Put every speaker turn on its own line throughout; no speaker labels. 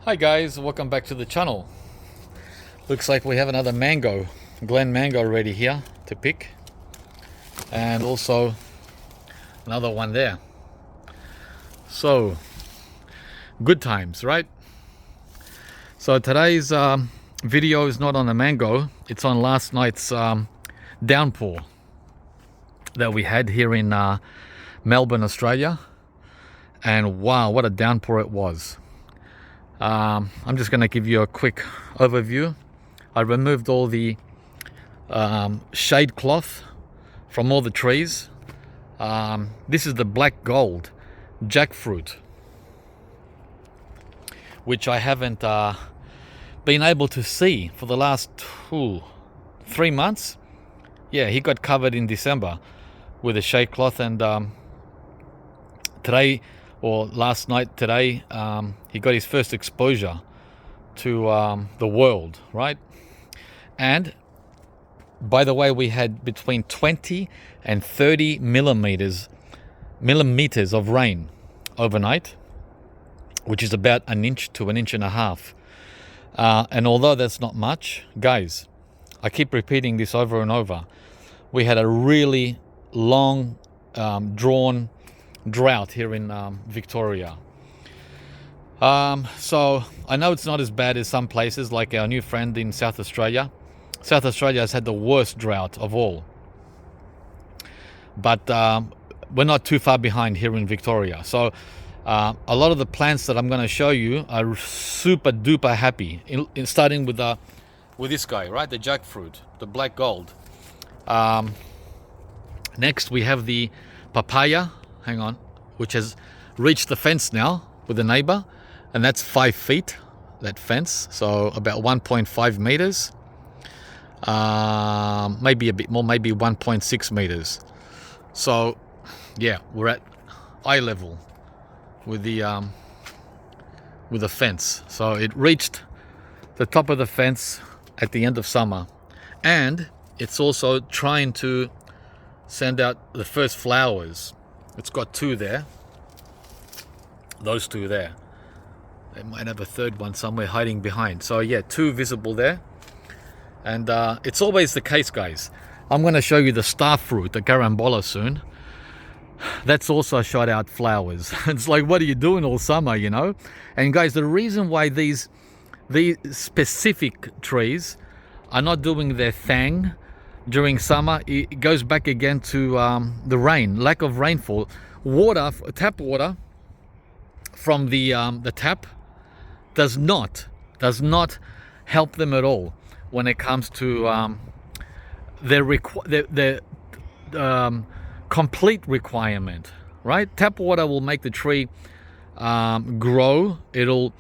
Hi guys, welcome back to the channel. Looks like we have another mango, Glen mango ready here to pick, and also another one there. So good times, right? So today's video is not on the mango, it's on last night's downpour that we had here in Melbourne, Australia. And wow, what a downpour it was. I'm just going to give you a quick overview. I removed all the shade cloth from all the trees. This is the black gold jackfruit, which I haven't been able to see for the last 3 months. Yeah, he got covered in December with a shade cloth, and today, or last night, today, he got his first exposure to the world, right? And by the way, we had between 20 and 30 millimeters of rain overnight, which is about an inch to an inch and a half. And although that's not much, guys, I keep repeating this over and over, we had a really long, drawn drought here in Victoria. So I know it's not as bad as some places, like our new friend in South Australia. South Australia has had the worst drought of all, but we're not too far behind here in Victoria. So a lot of the plants that I'm going to show you are super duper happy, in starting with this guy, right, the jackfruit, the black gold. Next we have the papaya, which has reached the fence now with a neighbor, and that's 5 feet, that fence, so about 1.5 meters, maybe a bit more, maybe 1.6 meters. So yeah, we're at eye level with the fence. So it reached the top of the fence at the end of summer, and it's also trying to send out the first flowers. It's got 2 there, those 2 there. They might have a third one somewhere hiding behind. So yeah, 2 visible there. And it's always the case, guys. I'm going to show you the star fruit, the carambola, soon. That's also shot out flowers. It's like, what are you doing all summer, you know? And guys, the reason why these specific trees are not doing their thing during summer, it goes back again to the rain, lack of rainfall. Water, tap water from the tap does not help them at all when it comes to their complete requirement, right? Tap water will make the tree grow. It'll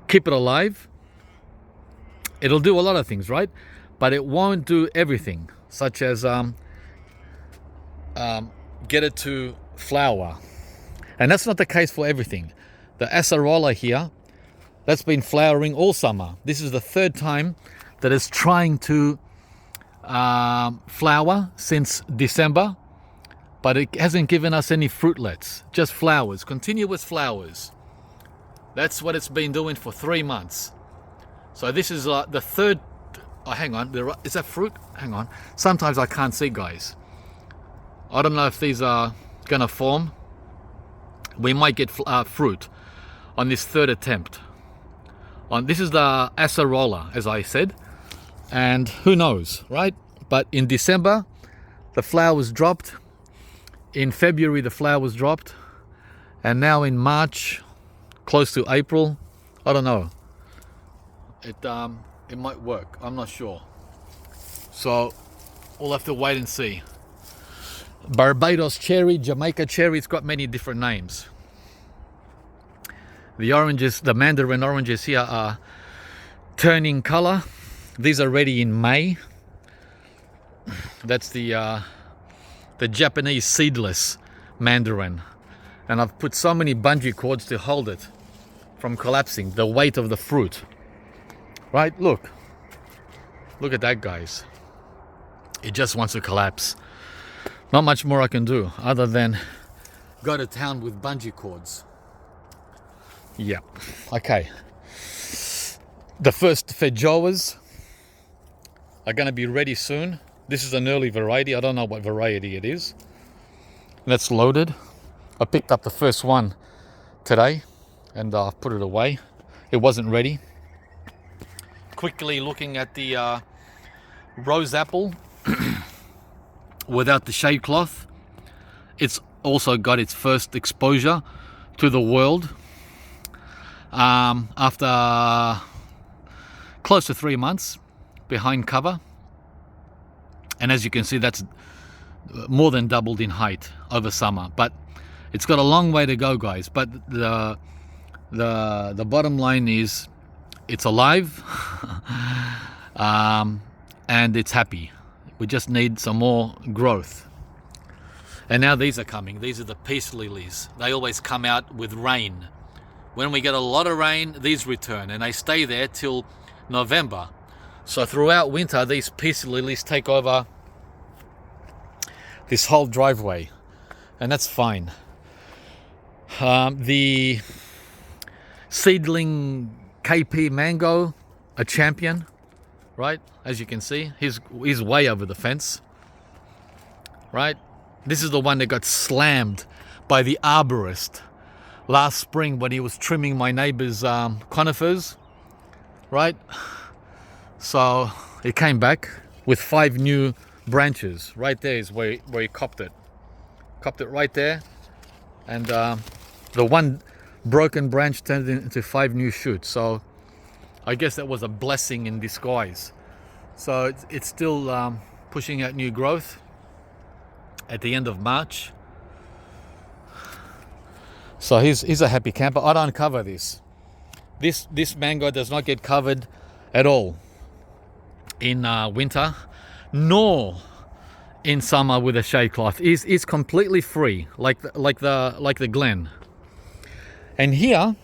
keep it alive. It'll do a lot of things, right? But it won't do everything, such as get it to flower. And that's not the case for everything. The acerola here, that's been flowering all summer. This is the 3rd time that it's trying to flower since December, but it hasn't given us any fruitlets, just flowers, continuous flowers. That's what it's been doing for 3 months. So this is the 3rd. Oh, hang on. Is that fruit? Hang on. Sometimes I can't see, guys. I don't know if these are going to form. We might get fruit on this 3rd attempt. This is the acerola, as I said. And who knows, right? But in December, the flowers dropped. In February, the flowers dropped. And now in March, close to April, I don't know. It might work, I'm not sure. So we'll have to wait and see. Barbados cherry, Jamaica cherry, it's got many different names. The oranges, the mandarin oranges here are turning color. These are ready in May. That's the Japanese seedless mandarin. And I've put so many bungee cords to hold it from collapsing, the weight of the fruit. Right, look at that, guys. It just wants to collapse. Not much more I can do other than go to town with bungee cords. Yeah. Okay. The first feijoas are going to be ready soon. This is an early variety. I don't know what variety it is. That's loaded. I picked up the first one today and put it away. It wasn't ready. Quickly looking at the rose apple without the shade cloth. It's also got its first exposure to the world after close to 3 months behind cover. And as you can see, that's more than doubled in height over summer. But it's got a long way to go, guys. But the bottom line is it's alive and it's happy. We just need some more growth. And now these are coming. These are the peace lilies. They always come out with rain. When we get a lot of rain, these return and they stay there till November. So throughout winter, these peace lilies take over this whole driveway, and that's fine. The seedling KP mango, a champion, right? As you can see, he's way over the fence, right? This is the one that got slammed by the arborist last spring when he was trimming my neighbor's conifers, right? So it came back with 5 new branches. Right there is where he copped it. Copped it right there. And the one broken branch turned into 5 new shoots. So I guess that was a blessing in disguise. So it's still pushing out new growth at the end of March. So he's a happy camper. I don't cover this. This mango does not get covered at all in winter, nor in summer with a shade cloth. Is completely free, like the Glen. And here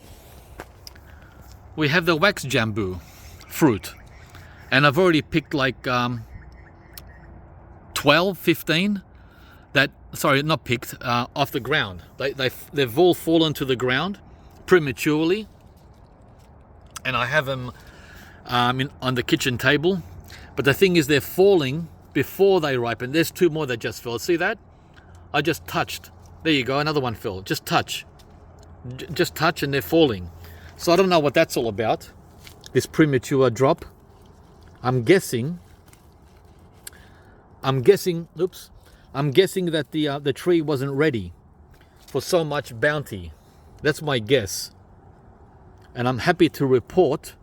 we have the wax jambu fruit, and I've already picked like 12, 15 that, sorry, not picked, off the ground. They've all fallen to the ground prematurely, and I have them on the kitchen table. But the thing is, they're falling before they ripen. There's 2 more that just fell. See that? I just touched. There you go, another one fell. Just touch. Just touch and they're falling. So I don't know what that's all about, this premature drop. I'm guessing that the tree wasn't ready for so much bounty. That's my guess. And I'm happy to report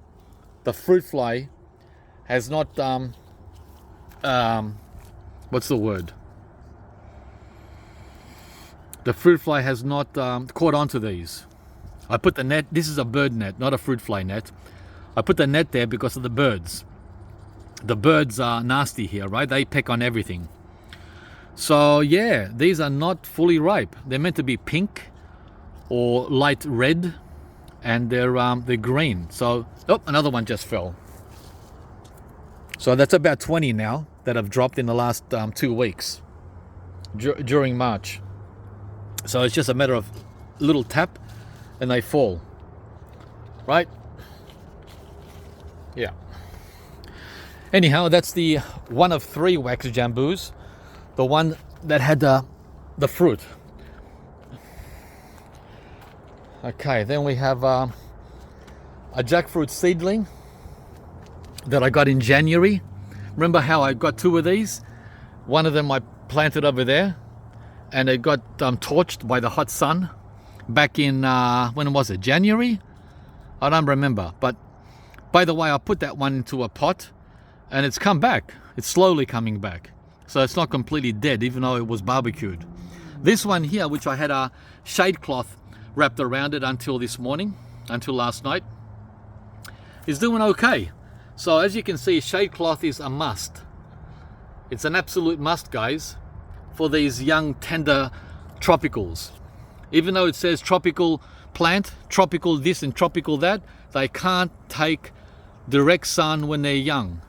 the fruit fly has not what's the word? The fruit fly has not caught onto these. I put the net, this is a bird net, not a fruit fly net. I put the net there because of the birds. The birds are nasty here, right? They peck on everything. So yeah, these are not fully ripe. They're meant to be pink or light red, and they're green. So, oh, another one just fell. So that's about 20 now that have dropped in the last 2 weeks during March. So it's just a matter of little tap and they fall, right? Yeah. Anyhow, that's the one of 3 wax jambus, the one that had the fruit. Okay, then we have a jackfruit seedling that I got in January. Remember how I got 2 of these? One of them I planted over there, and it got torched by the hot sun back in, when was it, January? I don't remember. But by the way, I put that one into a pot and it's come back. It's slowly coming back. So it's not completely dead, even though it was barbecued. This one here, which I had a shade cloth wrapped around it until this morning, until last night, is doing okay. So as you can see, shade cloth is a must. It's an absolute must, guys, for these young, tender tropicals. Even though it says tropical plant, tropical this and tropical that, they can't take direct sun when they're young.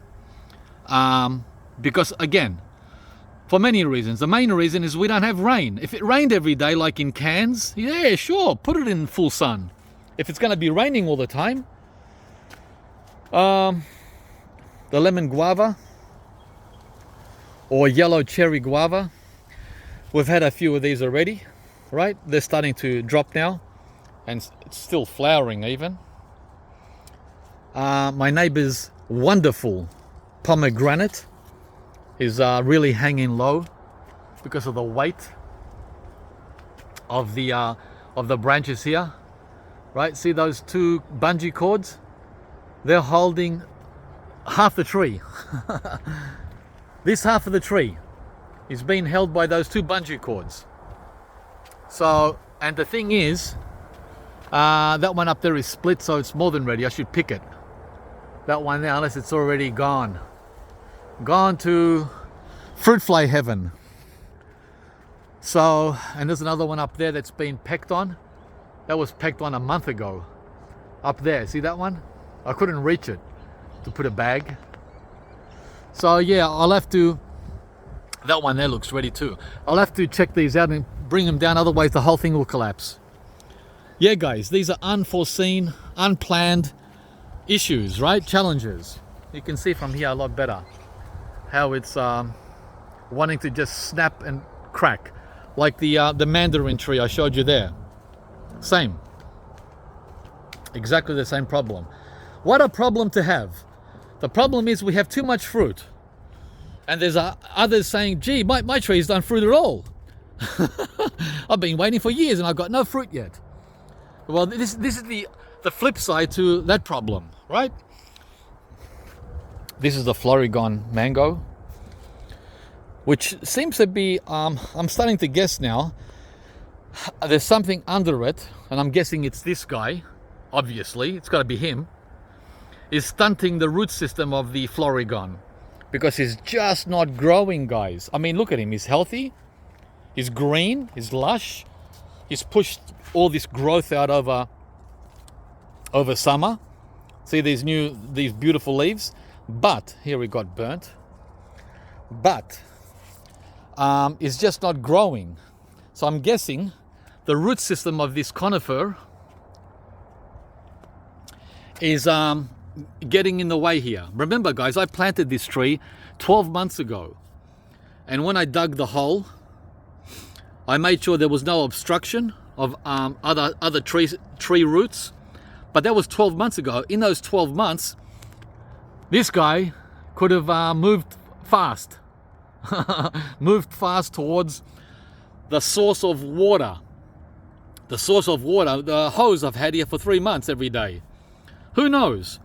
Because again, for many reasons. The main reason is we don't have rain. If it rained every day like in Cairns, yeah, sure, put it in full sun. if it's going to be raining all the time, the lemon guava or yellow cherry guava, we've had a few of these already, right? They're starting to drop now, and it's still flowering even. My neighbor's wonderful pomegranate is really hanging low because of the weight of the branches here, right? See those two bungee cords? They're holding half the tree. This half of the tree is being held by those two bungee cords. So, and the thing is, that one up there is split, so it's more than ready. I should pick it. That one there, unless it's already gone to fruit fly heaven. So, and there's another one up there that's been pecked on. That was pecked on a month ago. Up there, see that one? I couldn't reach it to put a bag. So yeah, I'll have to, that one there looks ready too. I'll have to check these out and bring them down, otherwise the whole thing will collapse. Yeah guys, these are unforeseen, unplanned issues, right? Challenges. You can see from here a lot better how it's wanting to just snap and crack, like the mandarin tree I showed you there. Same, exactly the same problem. What a problem to have. The problem is we have too much fruit, and there's others saying, gee, my trees don't fruit at all. I've been waiting for years and I've got no fruit yet. Well, this is the flip side to that problem, right? This is the Florigon mango, which seems to be, I'm starting to guess now, there's something under it, and I'm guessing it's this guy, obviously, it's got to be him, is stunting the root system of the Florigon, because he's just not growing, guys. I mean, look at him, he's healthy, he's green, he's lush, he's pushed all this growth out over summer. See these beautiful leaves? But, here we got burnt, but it's just not growing. So I'm guessing the root system of this conifer is getting in the way here. Remember guys, I planted this tree 12 months ago, and when I dug the hole, I made sure there was no obstruction of other tree roots. But that was 12 months ago. In those 12 months, this guy could have moved fast. Moved fast towards the source of water. The source of water, the hose I've had here for 3 months every day. Who knows?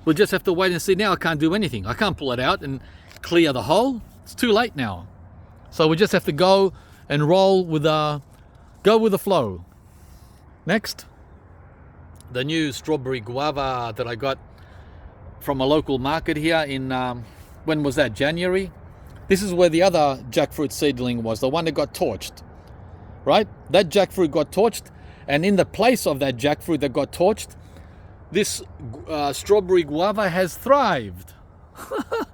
We'll just have to wait and see. Now I can't do anything. I can't pull it out and clear the hole. It's too late now. So we just have to go and roll with the flow. Next, the new strawberry guava that I got from a local market here in, when was that, January? This is where the other jackfruit seedling was, the one that got torched, right? That jackfruit got torched, and in the place of that jackfruit that got torched, this strawberry guava has thrived.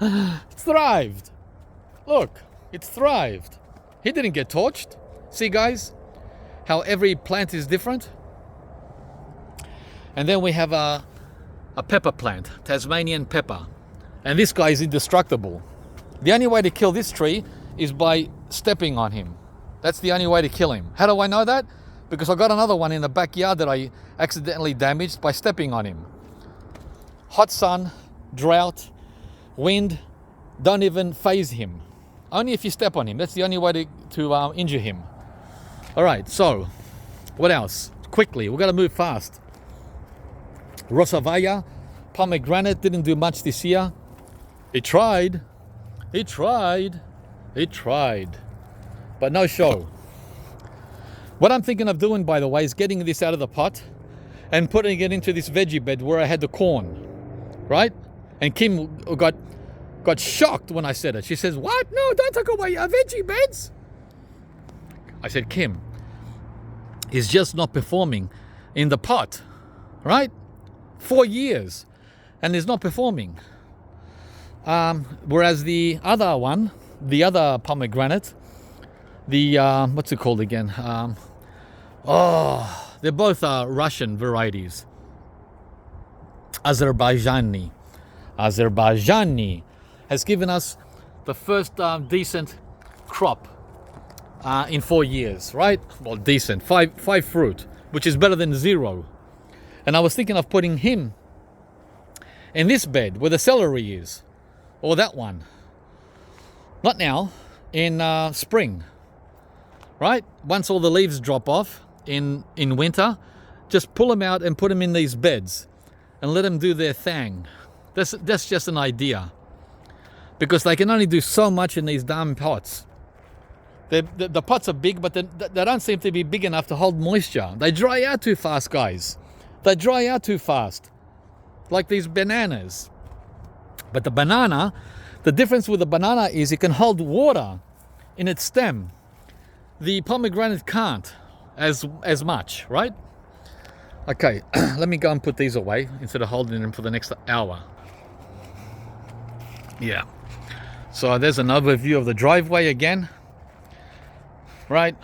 It's thrived. Look, it's thrived. He didn't get torched. See guys, how every plant is different? And then we have a pepper plant, Tasmanian pepper. And this guy is indestructible. The only way to kill this tree is by stepping on him. That's the only way to kill him. How do I know that? Because I got another one in the backyard that I accidentally damaged by stepping on him. Hot sun, drought, wind, don't even faze him. Only if you step on him. That's the only way to injure him. All right, so what else? Quickly, we've got to move fast. Rossavaya, pomegranate, didn't do much this year. It tried, but no show. What I'm thinking of doing, by the way, is getting this out of the pot and putting it into this veggie bed where I had the corn, right? And Kim got shocked when I said it. She says, what? No, don't take away our veggie beds. I said, Kim, is just not performing in the pot, right? 4 years, and is not performing. Whereas the other one, the other pomegranate, the what's it called again? They're both Russian varieties. Azerbaijani has given us the first decent crop in 4 years, right? Well, decent, five fruit, which is better than 0. And I was thinking of putting him in this bed where the celery is, or that one. Not now, in spring, right? Once all the leaves drop off in winter, just pull them out and put them in these beds and let them do their thing. That's just an idea, because they can only do so much in these damn pots. The pots are big, but they don't seem to be big enough to hold moisture. They dry out too fast, guys. They dry out too fast, like these bananas. But the banana, the difference with the banana is it can hold water in its stem. The pomegranate can't as much, right? Okay, let me go and put these away instead of holding them for the next hour. Yeah. So there's an overview of the driveway again. Right?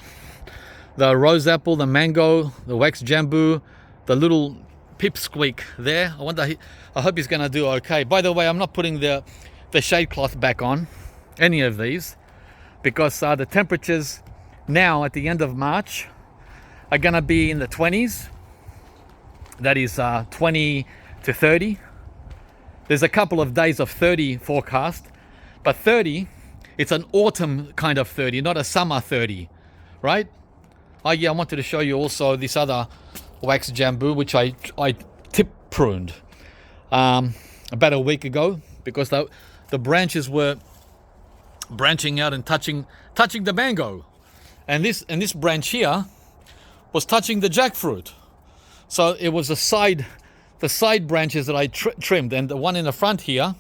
The rose apple, the mango, the wax jambu, the little pipsqueak there. I hope he's going to do okay. By the way, I'm not putting the shade cloth back on any of these, because the temperatures now at the end of March are going to be in the 20s. That is 20 to 30. There's a couple of days of 30 forecast, but 30, it's an autumn kind of 30, not a summer 30, right? Oh yeah, I wanted to show you also this other wax jambu, which I tip pruned about a week ago, because the branches were branching out and touching the mango, and this branch here was touching the jackfruit. So it was the side branches that I trimmed, and the one in the front here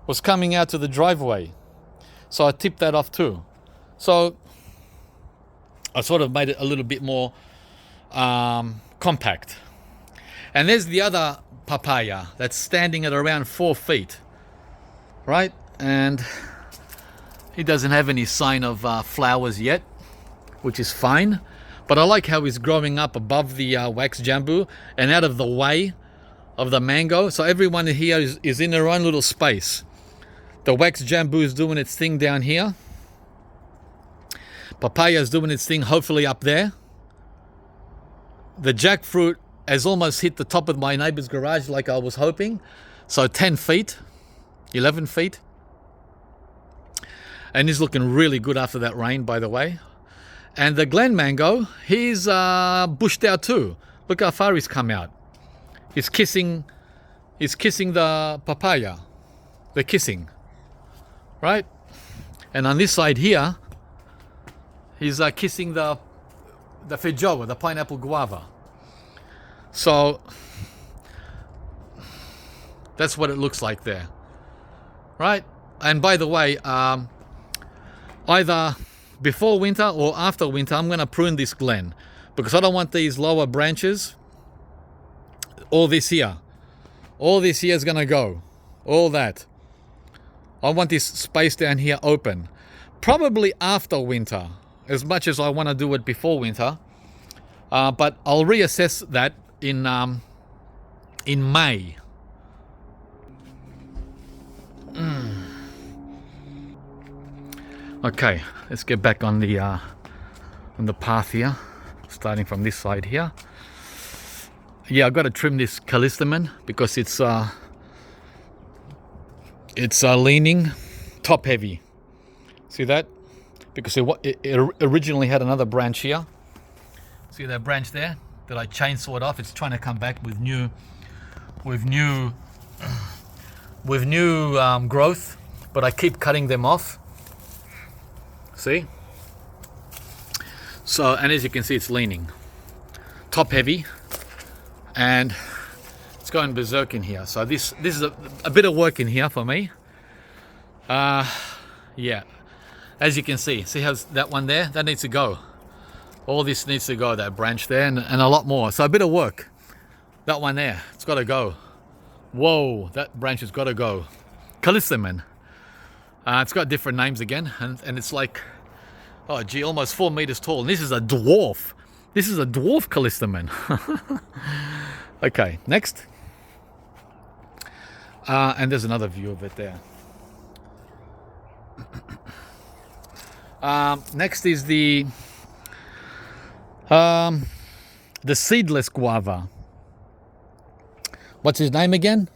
was coming out to the driveway. So I tipped that off too. So I sort of made it a little bit more compact. And there's the other papaya that's standing at around 4 feet, right? And he doesn't have any sign of flowers yet, which is fine. But I like how he's growing up above the wax jambu and out of the way of the mango. So everyone here is in their own little space. The wax jambu is doing its thing down here. Papaya is doing its thing, hopefully up there. The jackfruit has almost hit the top of my neighbor's garage like I was hoping. So 10 feet, 11 feet. And he's looking really good after that rain, by the way. And the Glen mango, he's bushed out too. Look how far he's come out. He's kissing the papaya. They're kissing, right? And on this side here, he's kissing the feijoa, the pineapple guava. So that's what it looks like there, right? And by the way, either before winter or after winter, I'm going to prune this glen, because I don't want these lower branches. All this here is going to go. All that. I want this space down here open. Probably after winter, as much as I want to do it before winter. But I'll reassess that in May. Okay, let's get back on the path here, starting from this side here. Yeah, I've got to trim this callistemon because it's leaning top heavy. See that? Because it originally had another branch here. See that branch there that I chainsawed off? It's trying to come back with new growth, but I keep cutting them off. See? So, and as you can see, it's leaning top heavy, and it's going berserk in here. So this is a bit of work in here for me. Yeah, as you can see how's that one there? That needs to go. All this needs to go, that branch there, and a lot more. So a bit of work. That one there, it's got to go. Whoa, that branch has got to go. Callistemon. It's got different names again, and it's like, oh gee, almost 4 meters tall. And this is a dwarf. This is a dwarf callistaman. Okay, next. And there's another view of it there. Next is the seedless guava. What's his name again?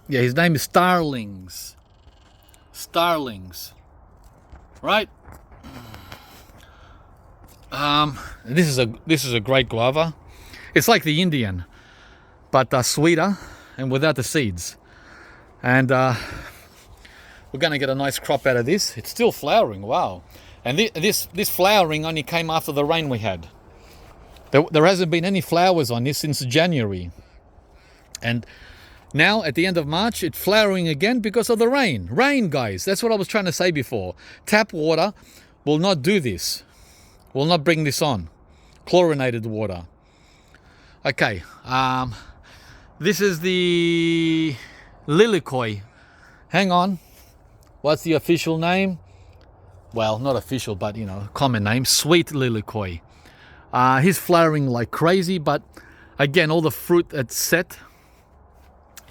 Yeah, his name is Starlings. Starlings. Right? This is a great guava. It's like the Indian, but sweeter and without the seeds. And we're going to get a nice crop out of this. It's still flowering. Wow. And this flowering only came after the rain we had. There hasn't been any flowers on this since January. And now at the end of March, it's flowering again because of the rain. Rain, guys. That's what I was trying to say before. Tap water will not do this. Will not bring this on. Chlorinated water. Okay. This is the lilikoi. Hang on. What's the official name? Well, not official, but you know, common name. Sweet lilikoi. He's flowering like crazy, but again, all the fruit that's set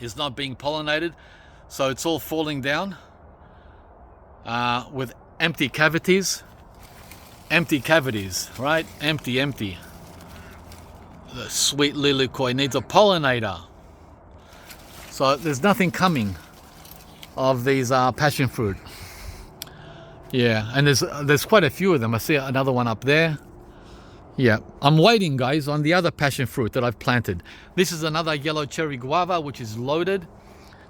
is not being pollinated, so it's all falling down with empty cavities. Empty cavities, right? Empty. The sweet lilikoi needs a pollinator. So there's nothing coming of these passion fruit. Yeah, and there's quite a few of them. I see another one up there. Yeah, I'm waiting, guys, on the other passion fruit that I've planted. This is another yellow cherry guava, which is loaded.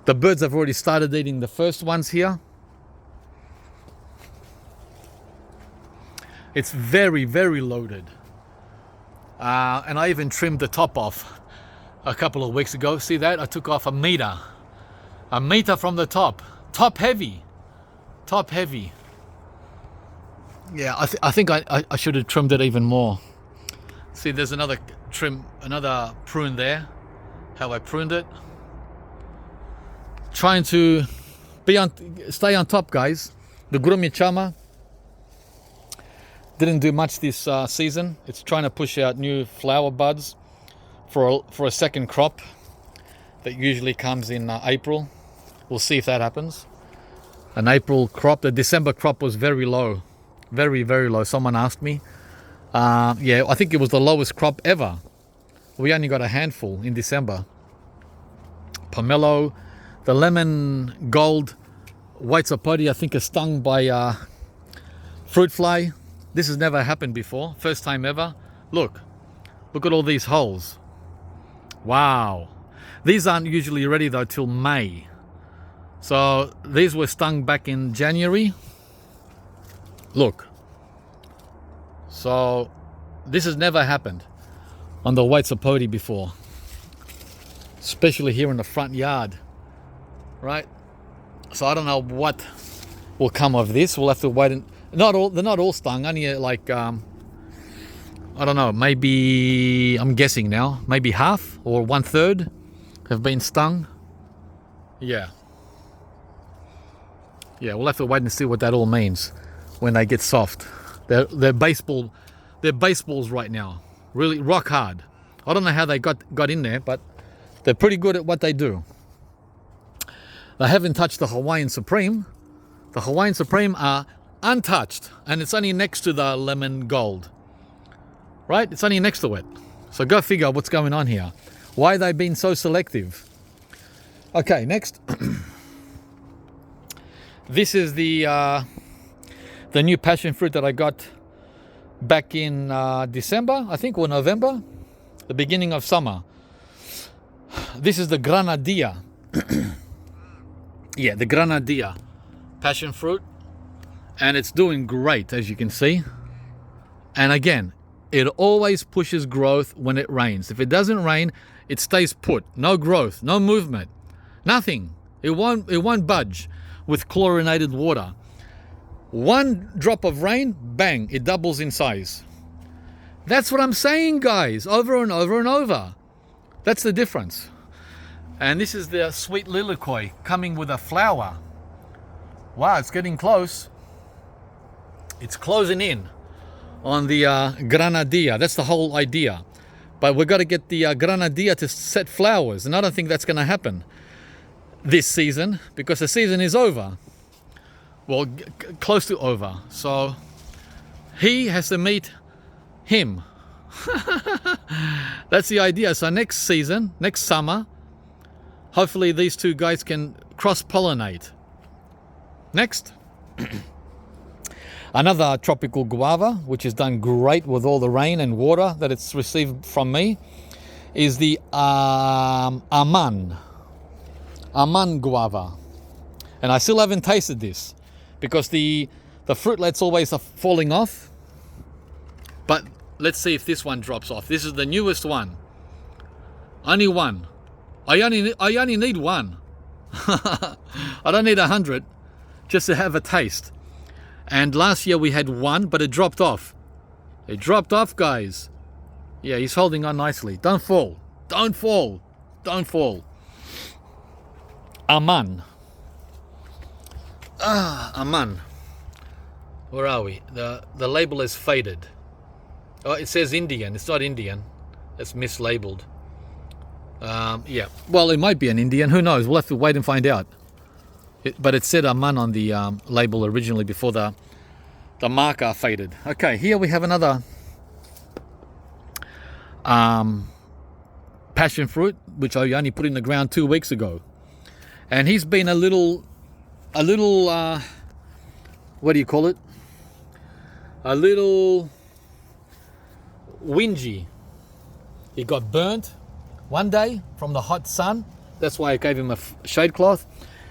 The birds have already started eating the first ones here. It's very, very loaded. And I even trimmed the top off a couple of weeks ago. See that? I took off a meter. A meter from the top. Top heavy. Top heavy. Yeah, I think I should have trimmed it even more. See, there's another prune there. How I pruned it. Trying to stay on top, guys. The Grumichama didn't do much this season. It's trying to push out new flower buds for a second crop that usually comes in April. We'll see if that happens. An April crop. The December crop was very low. Very, very low. Someone asked me. Yeah, I think it was the lowest crop ever. We only got a handful in December. Pomelo, the lemon gold white sapoti, I think is stung by fruit fly. This has never happened before. First time ever. Look at all these holes. Wow. These aren't usually ready though till May. So these were stung back in January. Look. So this has never happened on the white sapoti before, especially here in the front yard, right? So I don't know what will come of this. We'll have to wait. They're not all stung. Only like I don't know. Maybe I'm guessing now. Maybe half or 1/3 have been stung. Yeah. We'll have to wait and see what that all means when they get soft. They're baseballs right now. Really rock hard. I don't know how they got in there, but they're pretty good at what they do. They haven't touched the Hawaiian Supreme. The Hawaiian Supreme are untouched, and it's only next to the lemon gold. Right? It's only next to it. So go figure what's going on here. Why they've been so selective. Okay, next. This is the new passion fruit that I got back in December, I think, or November, the beginning of summer. This is the Granadilla. Yeah, the Granadilla passion fruit, and it's doing great, as you can see. And again, it always pushes growth when it rains. If it doesn't rain, it stays put. No growth, no movement, nothing. It won't budge with chlorinated water. One drop of rain, bang, it doubles in size. That's what I'm saying, guys, over and over and over. That's the difference. And this is the sweet lilikoi coming with a flower. Wow, it's getting close. It's closing in on the Granadilla. That's the whole idea. But we've got to get the Granadilla to set flowers, and I don't think that's going to happen this season because the season is over. Well, close to over. So he has to meet him. That's the idea. So next season, next summer, hopefully these two guys can cross-pollinate. Next. Another tropical guava, which has done great with all the rain and water that it's received from me, is the Aman guava. And I still haven't tasted this because the fruitlets always are falling off. But let's see if this one drops off. This is the newest one. Only one. I only need one. I don't need 100 just to have a taste. And last year we had one, but it dropped off. It dropped off, guys. Yeah, he's holding on nicely. Don't fall. Don't fall. Don't fall. Aman. Aman. Where are we? The label is faded. Oh, it says Indian. It's not Indian. It's mislabeled. Yeah. Well, it might be an Indian. Who knows? We'll have to wait and find out. But it said Aman on the label originally before the marker faded. Okay, here we have another passion fruit, which I only put in the ground 2 weeks ago. And he's been a little what do you call it? A little whingy. He got burnt one day from the hot sun. That's why I gave him a shade cloth.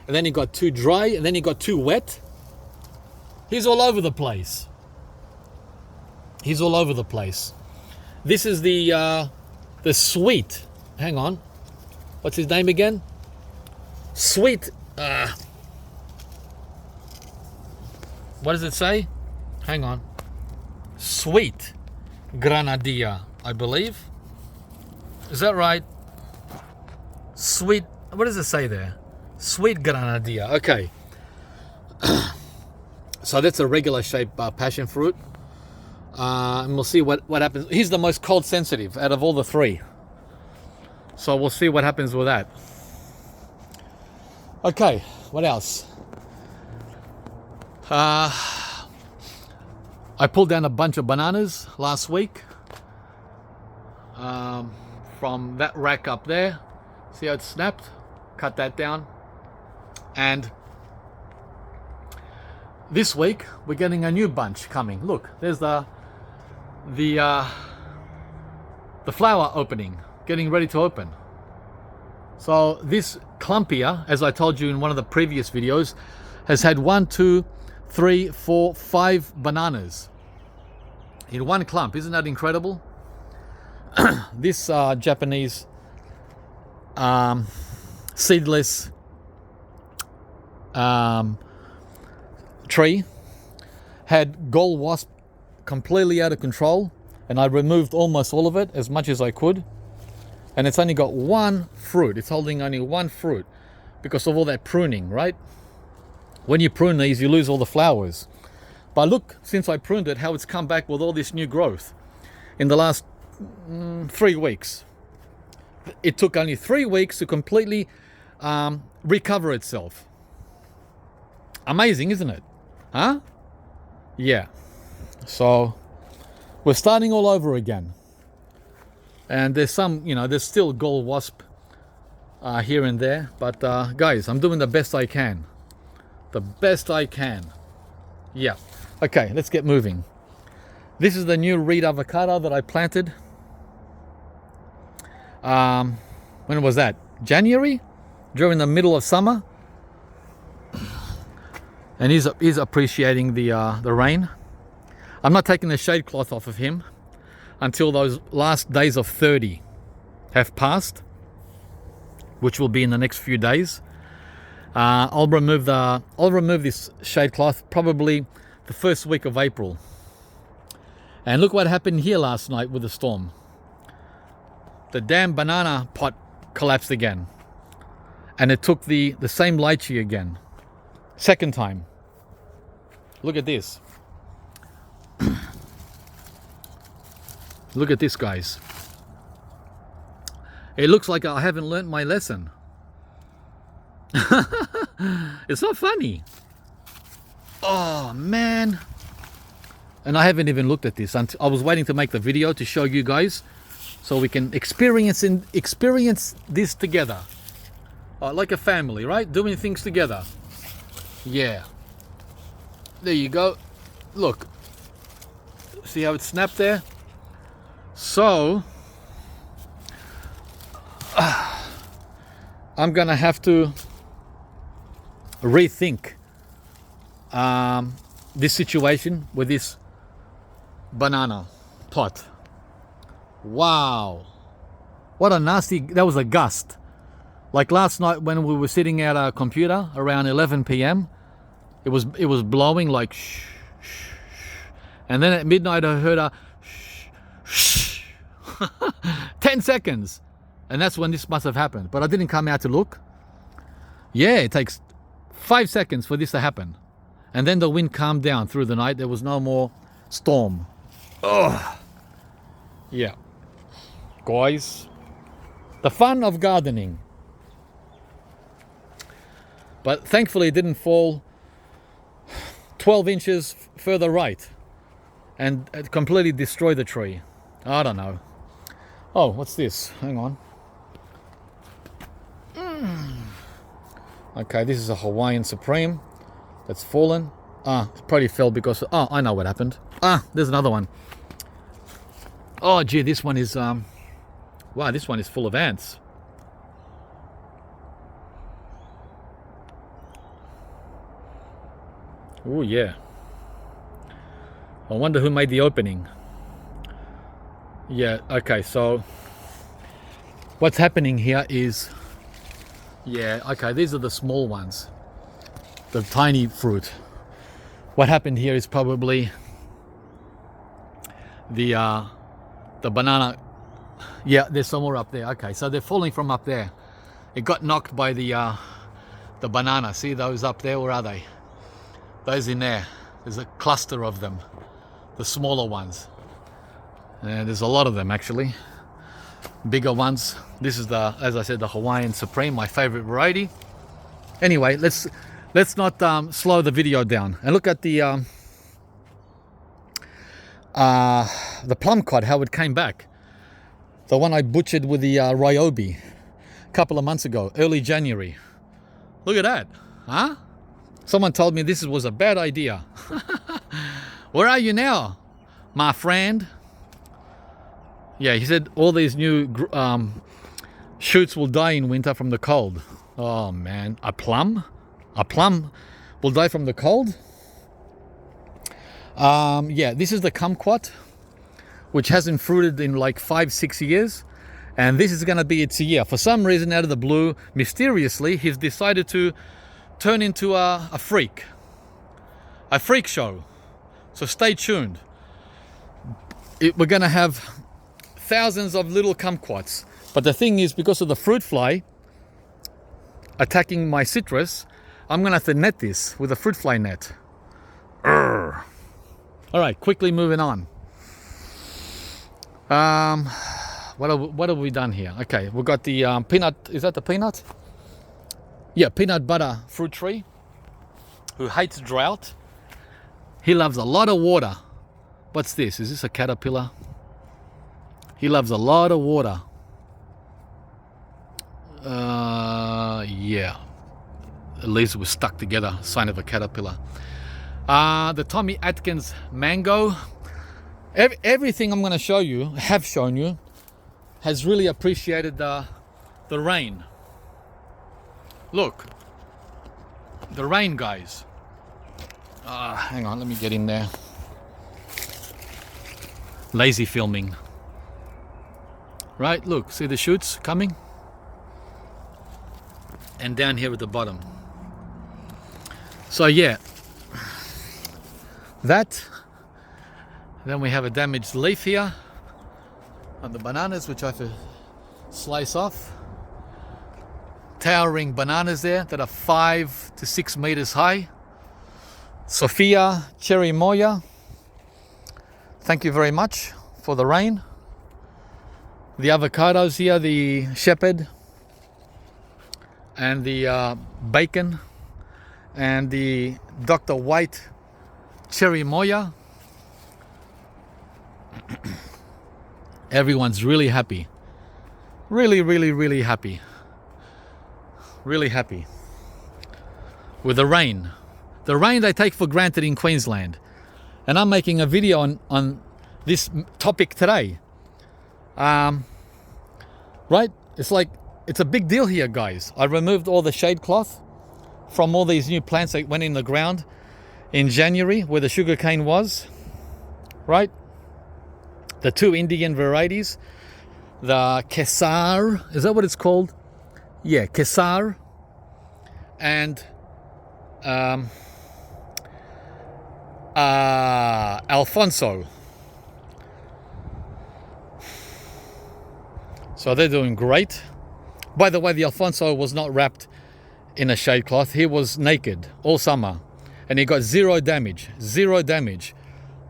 And then he got too dry, and then he got too wet. He's all over the place. He's all over the place. This is the sweet. Hang on. What's his name again? Sweet. What does it say? Hang on. Sweet Granadilla, I believe. Is that right? Sweet. What does it say there? Sweet Granadilla. Okay. So that's a regular shape passion fruit. And we'll see what happens. He's the most cold sensitive out of all the three. So we'll see what happens with that. Okay, what else? I pulled down a bunch of bananas last week from that rack up there. See how it snapped? Cut that down. And this week we're getting a new bunch coming. Look, there's the flower opening, getting ready to open. So this clump here, as I told you in one of the previous videos, has had 1, 2, 3, 4, 5 bananas in one clump. Isn't that incredible? This Japanese seedless tree had gall wasp completely out of control, and I removed almost all of it, as much as I could, and it's only got one fruit. It's holding only one fruit because of all that pruning, right? When you prune these, you lose all the flowers. But look, since I pruned it, how it's come back with all this new growth in the last 3 weeks. It took only 3 weeks to completely recover itself. Amazing, isn't it? Huh? Yeah. So we're starting all over again. And there's some, there's still gall wasp here and there. But guys, I'm doing the best I can. The best I can. Yeah. Okay, let's get moving. This is the new reed avocado that I planted. When was that? January? During the middle of summer. And he's appreciating the rain. I'm not taking the shade cloth off of him until those last days of 30 have passed, which will be in the next few days. I'll remove this shade cloth probably the first week of April. And look what happened here last night with the storm. The damn banana pot collapsed again, and it took the same lychee again. Second time. Look at this. Look at this, guys. It looks like I haven't learned my lesson. It's not funny. Oh man. And I haven't even looked at this. I was waiting to make the video to show you guys so we can experience this together. Like a family, right? Doing things together. Yeah. There you go. Look. See how it snapped there? So I'm gonna have to rethink this situation with this banana pot. Wow, what a nasty, that was a gust. Like last night when we were sitting at our computer around 11 p.m. it was blowing like shh, shh, shh. And then at midnight I heard a shh, shh. 10 seconds, and that's when this must have happened, but I didn't come out to look. Yeah, it takes 5 seconds for this to happen, and then the wind calmed down through the night. There was no more storm. Oh yeah, guys, the fun of gardening. But thankfully it didn't fall 12 inches further right and it completely destroyed the tree. I don't know. Oh, what's this? Hang on. Okay, this is a Hawaiian Supreme that's fallen. It probably fell because... Oh, I know what happened. There's another one. Oh, gee, this one is... Wow, this one is full of ants. Oh, yeah. I wonder who made the opening. Yeah, okay, so... What's happening here is... Yeah, okay, these are the small ones. The tiny fruit. What happened here is probably... The banana... Yeah, there's some more up there. Okay, so they're falling from up there. It got knocked by the banana. See those up there? Where are they? Those in there. There's a cluster of them. The smaller ones. And there's a lot of them actually. Bigger ones. This is the, as I said, the Hawaiian Supreme, my favorite variety. Anyway, let's not slow the video down and look at the plum cod, how it came back. The one I butchered with the ryobi a couple of months ago, early January. Look at that, huh? Someone told me this was a bad idea. Where are you now, my friend? Yeah, he said all these new shoots will die in winter from the cold. Oh man, a plum? A plum will die from the cold? Yeah, this is the kumquat, which hasn't fruited in like 5-6 years. And this is gonna be its year. For some reason, out of the blue, mysteriously, he's decided to turn into a freak show. So stay tuned. We're gonna have thousands of little kumquats. But the thing is, because of the fruit fly attacking my citrus, I'm gonna have to net this with a fruit fly net. Urgh. All right, quickly moving on. What have we done here? Okay, we've got the peanut, is that the peanut? Yeah, peanut butter fruit tree, who hates drought. He loves a lot of water. What's this? Is this a caterpillar? He loves a lot of water. Yeah. At least it was stuck together, sign of a caterpillar. The Tommy Atkins mango. Everything I'm going to show you, have shown you, has really appreciated the rain. Look, the rain, guys. Hang on, let me get in there. Lazy filming. Right, look, see the shoots coming? And down here at the bottom. So yeah, that. Then we have a damaged leaf here on the bananas, which I have to slice off. Towering bananas there that are 5 to 6 meters high. Sophia Cherry Moya, thank you very much for the rain. The avocados here, the shepherd, and the bacon, and the Dr. White cherry moya. Everyone's really happy. Really, really, really happy. Really happy. With the rain. The rain they take for granted in Queensland. And I'm making a video on this topic today. Right? It's like, it's a big deal here, guys. I removed all the shade cloth from all these new plants that went in the ground in January where the sugarcane was. Right? The 2 Indian varieties. The Kesar, is that what it's called? Yeah, Kesar. And Alfonso. So they're doing great. By the way, the Alfonso was not wrapped in a shade cloth. He was naked all summer and he got zero damage.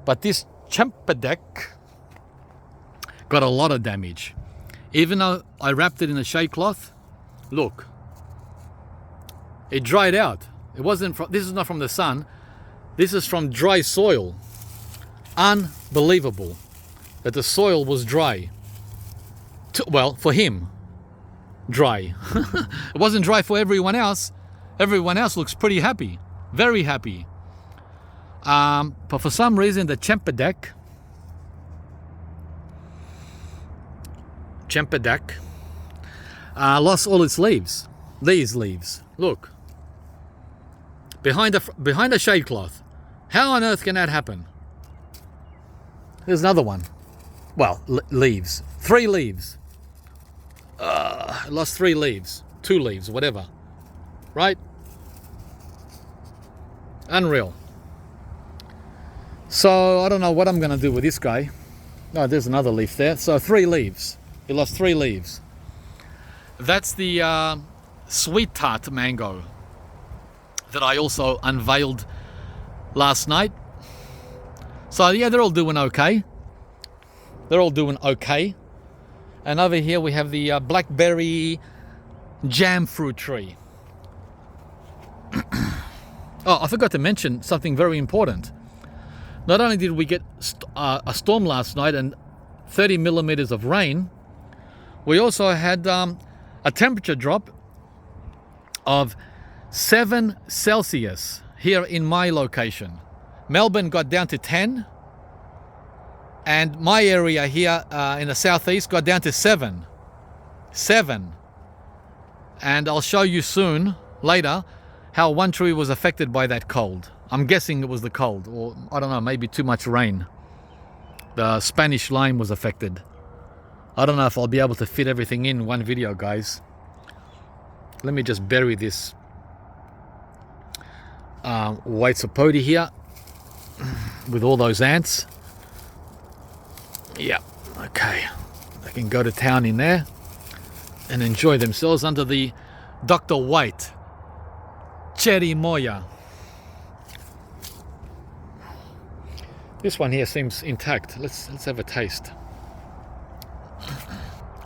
But this Chempadek got a lot of damage. Even though I wrapped it in a shade cloth, look, it dried out. It wasn't from, this is not from the sun. This is from dry soil. Unbelievable that the soil was dry. Well, for him, dry. It wasn't dry for everyone else. Everyone else looks pretty happy, very happy. But for some reason, the Chempadek lost all its leaves. These leaves, look, behind a shade cloth. How on earth can that happen? There's another one. Well, leaves, 3 leaves. Lost 3 leaves, 2 leaves, whatever. Right? Unreal. So I don't know what I'm going to do with this guy. Oh, there's another leaf there. So 3 leaves. He lost 3 leaves. That's the sweet tart mango that I also unveiled last night. So yeah, they're all doing okay. They're all doing okay. And over here we have the blackberry jam fruit tree. Oh, I forgot to mention something very important. Not only did we get a storm last night and 30 millimeters of rain, we also had a temperature drop of 7 Celsius here in my location. Melbourne got down to 10, and my area here in the southeast got down to 7. And I'll show you soon, later, how one tree was affected by that cold. I'm guessing it was the cold, or I don't know, maybe too much rain. The Spanish lime was affected. I don't know if I'll be able to fit everything in one video, guys. Let me just bury this white sapote here with all those ants. Yeah, okay. They can go to town in there and enjoy themselves under the Dr. White cherry moya. This one here seems intact. Let's have a taste.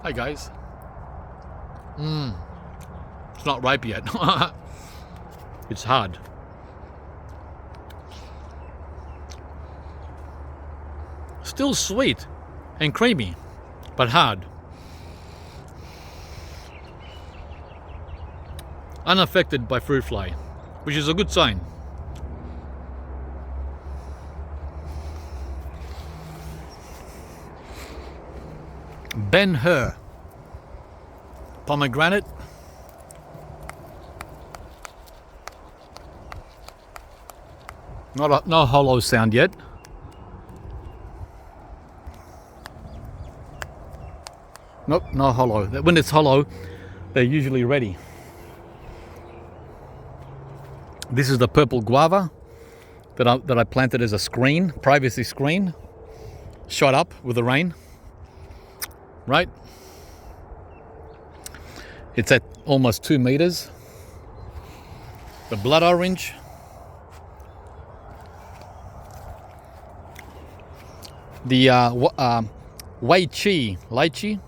Hi guys. It's not ripe yet. It's hard. Still sweet and creamy, but hard. Unaffected by fruit fly, which is a good sign. Ben Hur pomegranate. No hollow sound yet. Nope, no hollow. When it's hollow, they're usually ready. This is the purple guava that I planted as a screen, privacy screen, shot up with the rain. Right? It's at almost 2 meters. The blood orange. The lychee.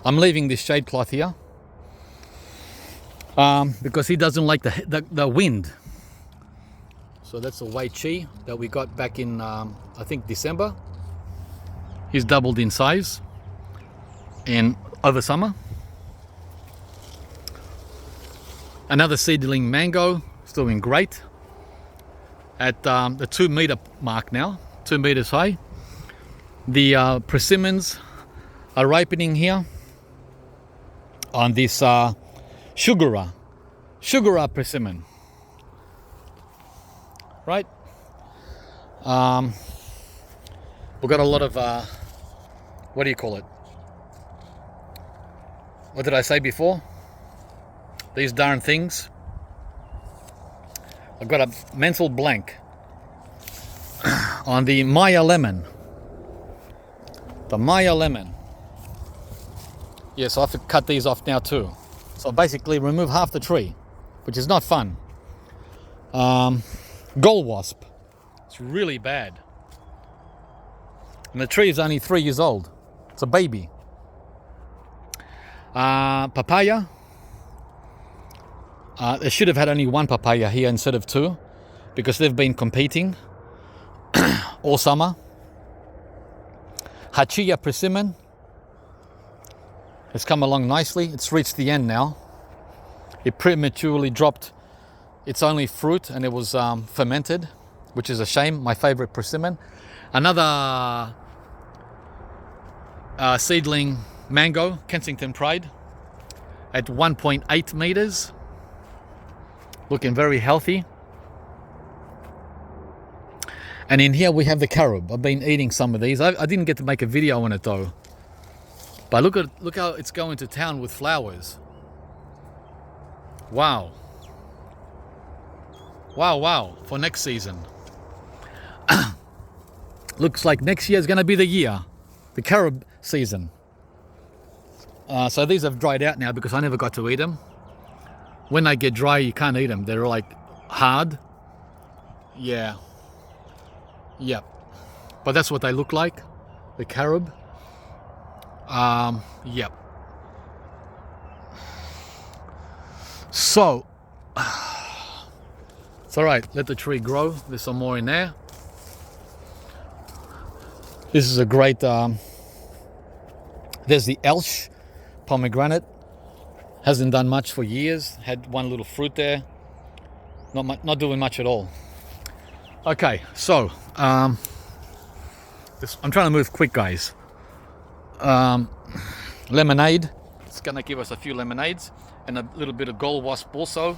I'm leaving this shade cloth here because he doesn't like the wind. So that's a Wei Chi that we got back in, I think, December. He's doubled in size and over summer. Another seedling mango, is doing great. At the 2 meter mark now, 2 meters high. The persimmons are ripening here on this Sugara persimmon. Right? We've got a lot of, what do you call it? What did I say before? These darn things. I've got a mental blank on the Maya lemon. The Maya lemon. Yes, I have to cut these off now too. So basically remove half the tree, which is not fun. Gold wasp. It's really bad. And the tree is only 3 years old. It's a baby. Papaya. They should have had only 1 papaya here instead of 2 because they've been competing all summer. Hachiya persimmon has come along nicely. It's reached the end now. It prematurely dropped its only fruit and it was fermented, which is a shame. My favorite persimmon. Another seedling mango, Kensington Pride, at 1.8 meters. Looking very healthy. And in here we have the carob. I've been eating some of these. I didn't get to make a video on it though. But look how it's going to town with flowers. Wow. Wow, for next season. Looks like next year is going to be the year. The carob season. So these have dried out now because I never got to eat them. When they get dry, you can't eat them. They're like hard. Yeah. Yep. But that's what they look like. The carob. Yep. So, it's all right. Let the tree grow. There's some more in there. This is a great, there's the Elsh pomegranate. Hasn't done much for years. Had 1 little fruit there. Not doing much at all. Okay, so I'm trying to move quick, guys. Lemonade. It's gonna give us a few lemonades and a little bit of gold wasp also.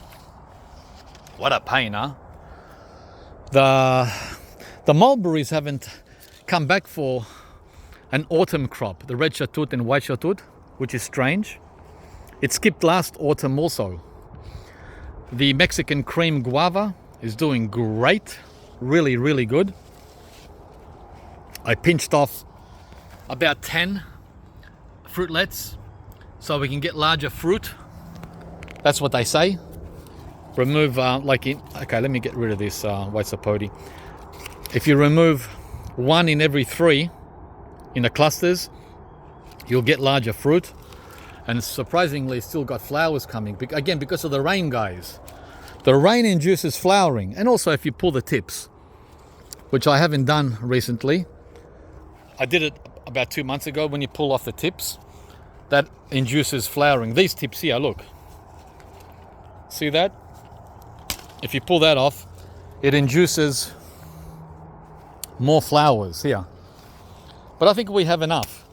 What a pain, huh? The mulberries haven't come back for an autumn crop. The red shatut and white shatut, which is strange. It skipped last autumn also. The Mexican cream guava is doing great. Really, really good. I pinched off about 10 fruitlets so we can get larger fruit. That's what they say. Remove, okay, let me get rid of this white sapote. If you remove 1 in every 3 in the clusters, you'll get larger fruit. And surprisingly, still got flowers coming. Again, because of the rain, guys. The rain induces flowering. And also if you pull the tips, which I haven't done recently. I did it about 2 months ago. When you pull off the tips, that induces flowering. These tips here, look. See that? If you pull that off, it induces more flowers here. But I think we have enough.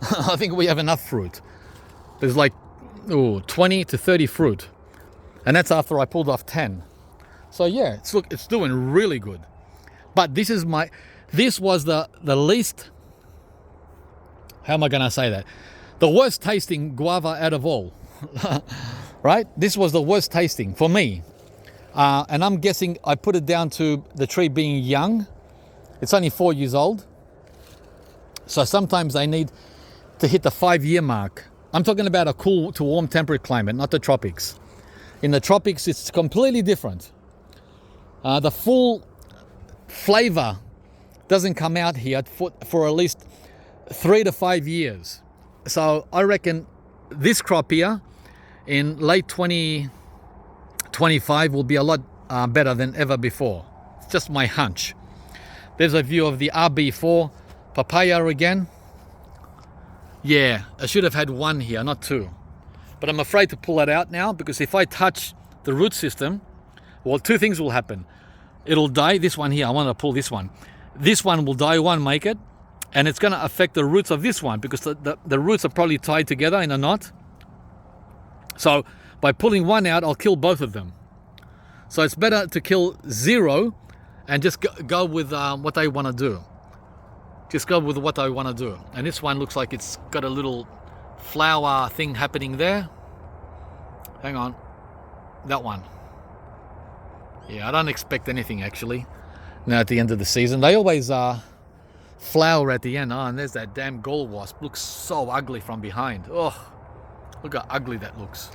I think we have enough fruit. There's like 20 to 30 fruit. And that's after I pulled off 10. So yeah, it's doing really good. But this was the least, how am I going to say that? The worst tasting guava out of all. Right? This was the worst tasting for me. And I'm guessing I put it down to the tree being young. It's only 4 years old. So sometimes they need to hit the 5-year mark. I'm talking about a cool to warm temperate climate, not the tropics. In the tropics, it's completely different. The full flavor doesn't come out here for at least 3 to 5 years. So I reckon this crop here in late 2025 will be a lot better than ever before. It's just my hunch. There's a view of the RB4 papaya again. Yeah, I should have had one here, not two. But I'm afraid to pull it out now, because if I touch the root system, well, two things will happen. It'll die. This one here, I want to pull this one. This one will die, won't make it. And it's going to affect the roots of this one, because the roots are probably tied together in a knot. So by pulling one out, I'll kill both of them. So it's better to kill zero and just go with what I want to do. Just go with what I want to do. And this one looks like it's got a little flower thing happening there. Hang on. That one. Yeah, I don't expect anything actually. Now at the end of the season, they always flower at the end. Oh, and there's that damn gall wasp. Looks so ugly from behind. Oh, look how ugly that looks.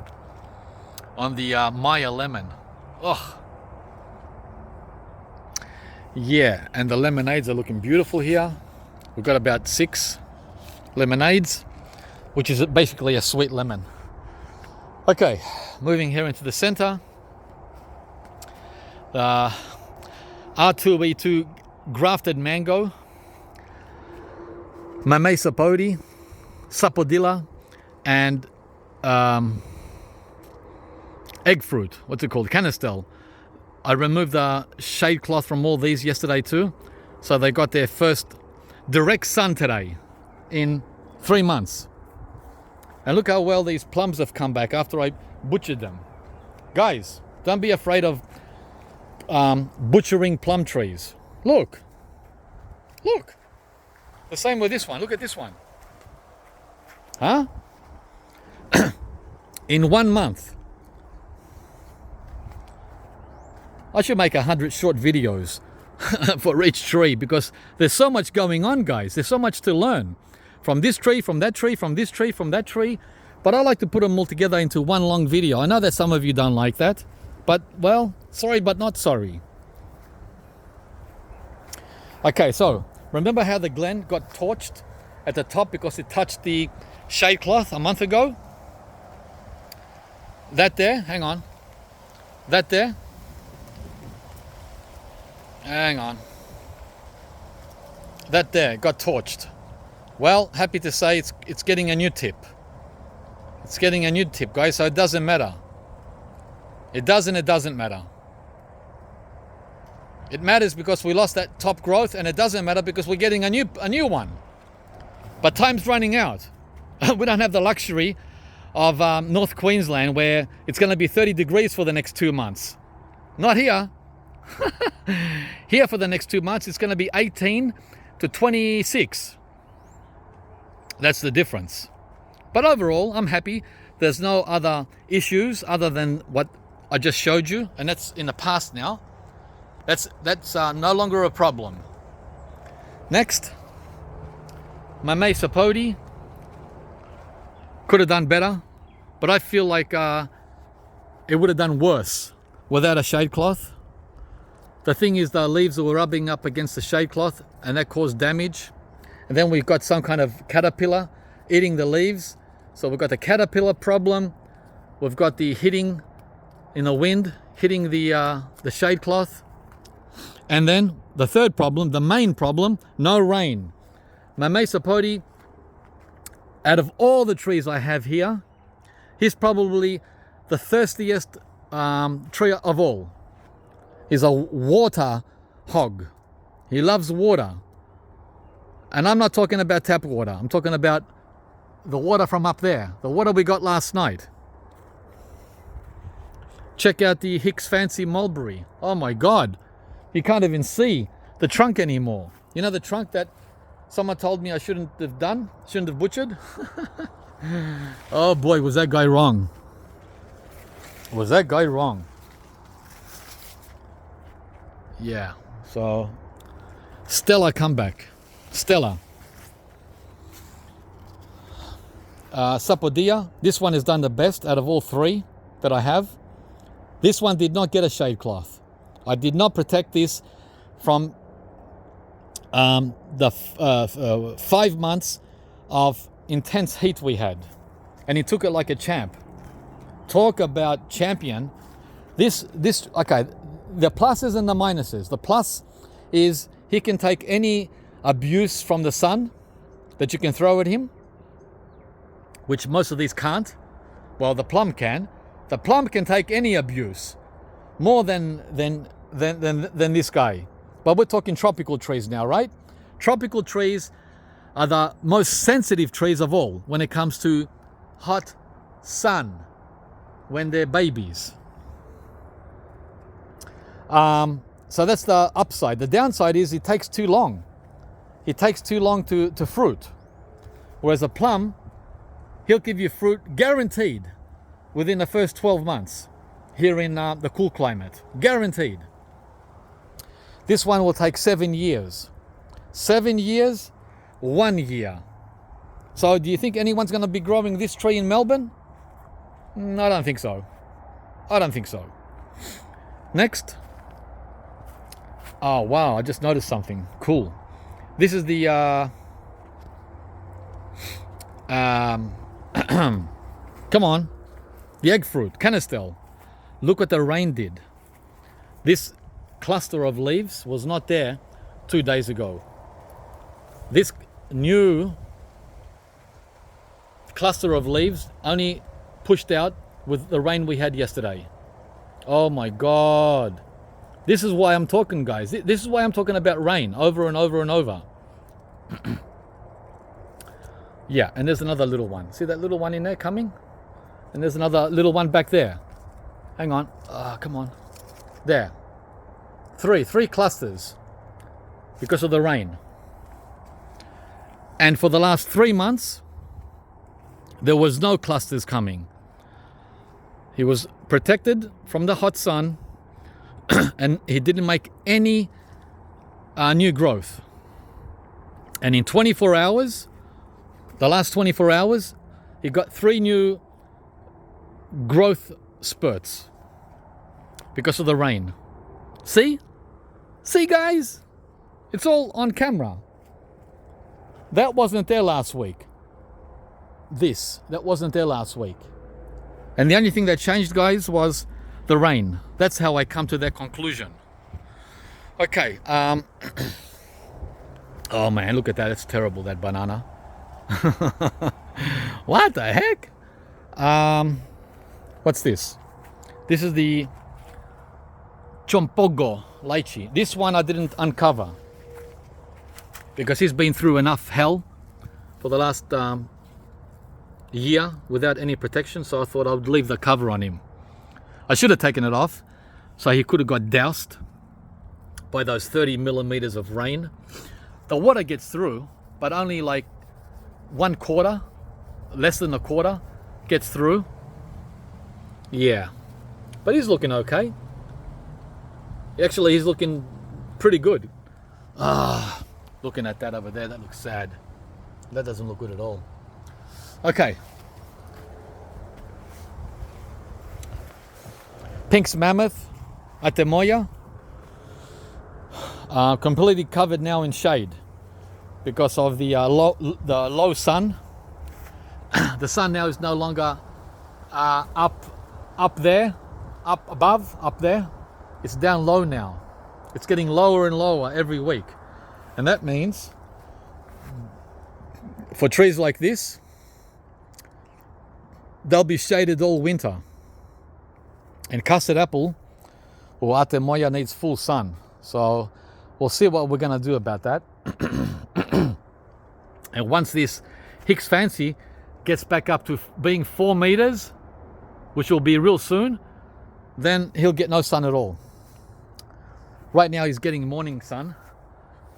On the Maya lemon. Oh. Yeah, and the lemonades are looking beautiful here. We've got about 6 lemonades, which is basically a sweet lemon. Okay, moving here into the center. R2E2 grafted mango, Mamey sapodi, sapodilla, and egg fruit. What's it called? Canistel. I removed the shade cloth from all these yesterday too, so they got their first direct sun today in 3 months. And look how well these plums have come back after I butchered them. Guys, don't be afraid of butchering plum trees. Look. Look. The same with this one. Look at this one. Huh? In 1 month. I should make 100 short videos for each tree, because there's so much going on, guys. There's so much to learn. From this tree, from that tree, from this tree, from that tree. But I like to put them all together into one long video. I know that some of you don't like that. But, well, sorry but not sorry. Okay, so remember how the Glen got torched at the top because it touched the shade cloth a month ago? That there, hang on. That there. Hang on. That there got torched. Well, happy to say it's getting a new tip. It's getting a new tip, guys, so it doesn't matter. It doesn't matter. It matters because we lost that top growth, and it doesn't matter because we're getting a new one. But time's running out. We don't have the luxury of North Queensland where it's going to be 30 degrees for the next 2 months. Not here. Here for the next 2 months, it's going to be 18 to 26. That's the difference. But overall, I'm happy. There's no other issues other than what I just showed you, and that's in the past now. That's no longer a problem. Next, Mamey sapodi. Could have done better, but I feel like it would have done worse without a shade cloth. The thing is, the leaves were rubbing up against the shade cloth, and that caused damage. And then we've got some kind of caterpillar eating the leaves. So we've got the caterpillar problem. We've got the hitting in the wind, hitting the shade cloth. And then the third problem, the main problem, no rain. Mamey sapodi, out of all the trees I have here, he's probably the thirstiest tree of all. He's a water hog. He loves water. And I'm not talking about tap water. I'm talking about the water from up there. The water we got last night. Check out the Hicks Fancy Mulberry. Oh my God. You can't even see the trunk anymore. You know the trunk that someone told me I shouldn't have done? Shouldn't have butchered? Oh boy, was that guy wrong. Was that guy wrong. Yeah, so stellar comeback. Stellar. Sapodilla, this one has done the best out of all 3 that I have. This one did not get a shade cloth. I did not protect this from the 5 months of intense heat we had. And he took it like a champ. Talk about champion. Okay, the pluses and the minuses. The plus is he can take any abuse from the sun that you can throw at him, which most of these can't. Well, the plum can. The plum can take any abuse, more than this guy. But we're talking tropical trees now, right? Tropical trees are the most sensitive trees of all when it comes to hot sun when they're babies. So that's the upside. The downside is it takes too long. It takes too long to fruit. Whereas a plum, he'll give you fruit guaranteed within the first 12 months here in the cool climate. Guaranteed. This one will take 7 years. 7 years, 1 year. So do you think anyone's going to be growing this tree in Melbourne? I don't think so. I don't think so. Next. Oh wow, I just noticed something cool. This is the come on, the egg fruit, canistel. Look what the rain did. This cluster of leaves was not there 2 days ago. This new cluster of leaves only pushed out with the rain we had yesterday. Oh my God. This is why I'm talking, guys. This is why I'm talking about rain over and over and over. Yeah, and there's another little one. See that little one in there coming? And there's another little one back there. Hang on. Come on. There. Three clusters because of the rain. And for the last 3 months, there was no clusters coming. He was protected from the hot sun and he didn't make any new growth. And in 24 hours, the last 24 hours, he got 3 new growth spurts because of the rain. See? See, guys? It's all on camera. That wasn't there last week. That wasn't there last week. And the only thing that changed, guys, was the rain. That's how I come to that conclusion. Okay. Oh man, look at that. It's terrible, that banana. What the heck? What's this? This is the Chompogo lychee. This one I didn't uncover because he's been through enough hell for the last year without any protection, so I thought I would leave the cover on him. I should have taken it off so he could have got doused by those 30 millimeters of rain. The water gets through, but only like 1/4, less than a quarter gets through. Yeah, but he's looking okay. Actually, he's looking pretty good. Looking at that over there, that looks sad. That doesn't look good at all. Okay. Pink's mammoth, Atemoya, completely covered now in shade because of the low sun. The sun now is no longer up there, up above, up there. It's down low now. It's getting lower and lower every week. And that means for trees like this, they'll be shaded all winter. And custard apple or Atemoya needs full sun. So we'll see what we're going to do about that. And once this Hicks Fancy gets back up to being 4 meters, which will be real soon, then he'll get no sun at all. Right now he's getting morning sun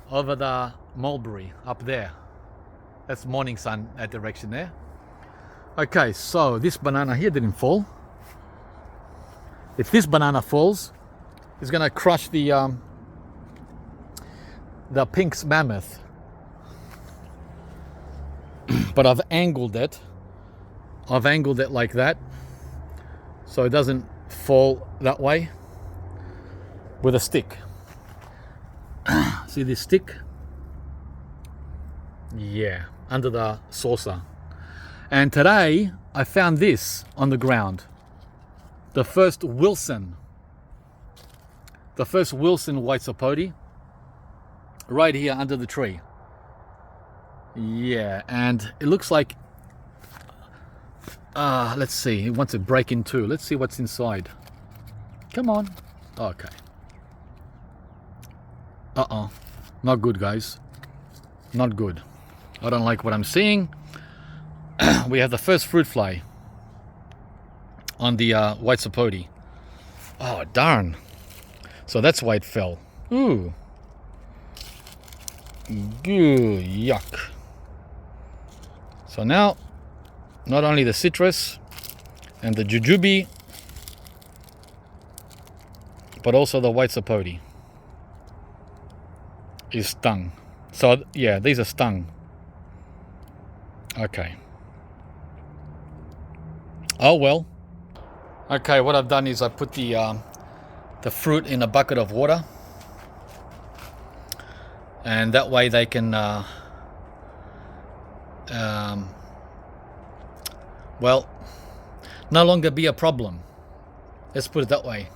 over the mulberry up there. That's morning sun, that direction there. Okay, so this banana here didn't fall. If this banana falls, it's going to crush the Pink's mammoth. But I've angled it. I've angled it like that, so it doesn't fall that way with a stick. See this stick? Yeah, under the saucer. And today I found this on the ground. The first Wilson white sapote right here under the tree. Yeah, and it looks like, let's see, it wants to break in two. Let's see what's inside. Come on. Okay. Not good, guys. Not good. I don't like what I'm seeing. We have the first fruit fly on the white sapote. Oh, darn. So that's why it fell. Ooh. Yuck. So now, not only the citrus and the jujube, but also the white sapote is stung. So yeah, these are stung. Okay. Oh well. Okay, what I've done is I put the fruit in a bucket of water, and that way they can well, no longer be a problem. Let's put it that way,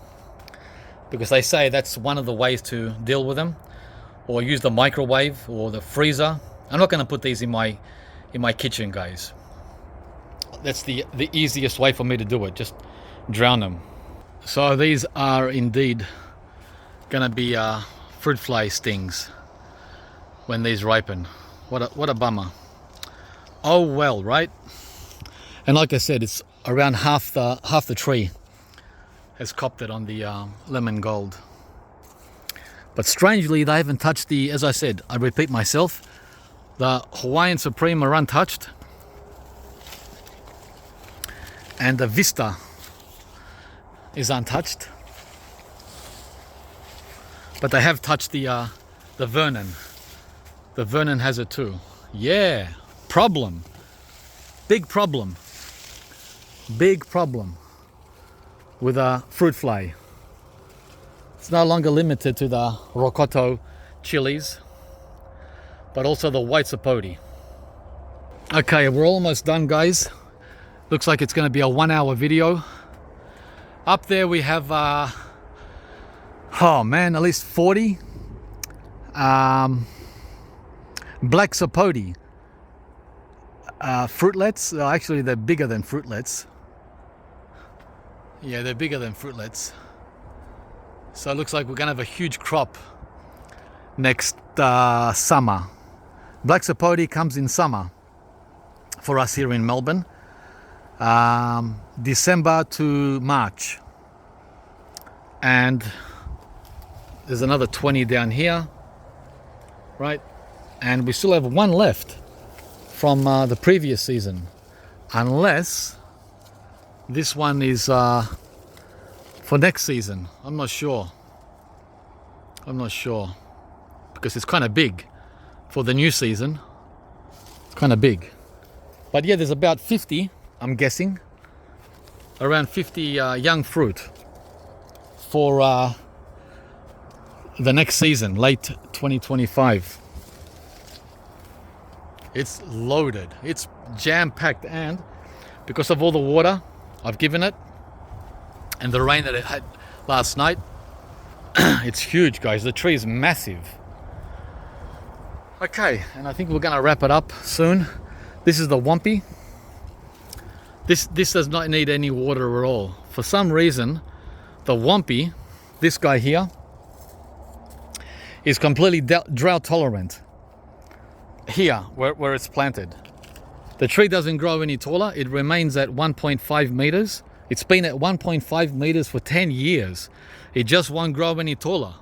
because they say that's one of the ways to deal with them, or use the microwave or the freezer. I'm not going to put these in my kitchen, guys. That's the easiest way for me to do it. Just drown them. So these are indeed going to be fruit fly stings when these ripen. What a bummer. Oh well, right? And like I said, it's around half the tree has copped it on the lemon gold. But strangely, they haven't touched the, as I said, I repeat myself, the Hawaiian Supreme are untouched. And the Vista is untouched. But they have touched the Vernon. The Vernon has it too. Yeah, problem. Big problem. Big problem with a fruit fly. It's no longer limited to the Rocoto chilies, but also the white sapote. Okay, we're almost done, guys. Looks like it's going to be a 1-hour video. Up there we have, oh man, at least 40 black sapote fruitlets. Actually, they're bigger than fruitlets. Yeah, they're bigger than fruitlets. So it looks like we're going to have a huge crop next summer. Black sapote comes in summer for us here in Melbourne. December to March. And there's another 20 down here, right? And we still have one left from the previous season, unless this one is for next season. I'm not sure because it's kind of big for the new season. It's kind of big, but yeah, there's about 50, I'm guessing, around 50 young fruit for the next season, late 2025. It's loaded, it's jam-packed, and because of all the water I've given it and the rain that it had last night, it's huge, guys. The tree is massive. Okay, and I think we're going to wrap it up soon. This is the Wampy. This does not need any water at all. For some reason, the Wampy, this guy here, is completely drought tolerant. Here, where it's planted. The tree doesn't grow any taller. It remains at 1.5 meters. It's been at 1.5 meters for 10 years. It just won't grow any taller.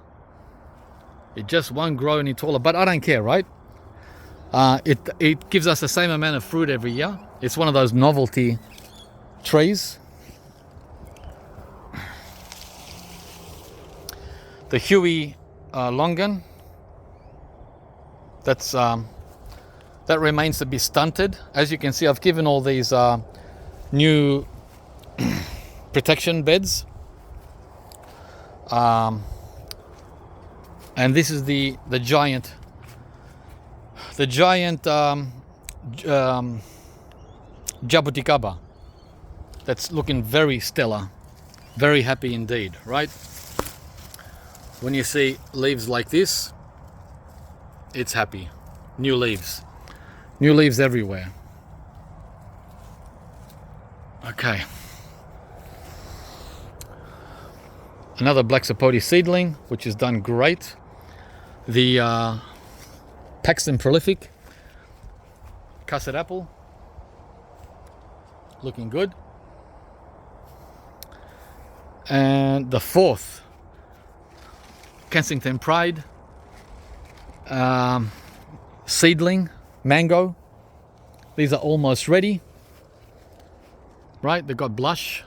It just won't grow any taller, but I don't care, right? It gives us the same amount of fruit every year. It's one of those novelty trees. The Huey longan, that remains to be stunted. As you can see, I've given all these new protection beds. And this is the giant jabuticaba. That's looking very stellar. Very happy indeed, right? When you see leaves like this, it's happy. New leaves. New leaves everywhere. Okay. Another black sapote seedling, which has done great. The Paxton prolific custard apple, looking good. And the fourth Kensington Pride seedling mango. These are almost ready, right? They've got blush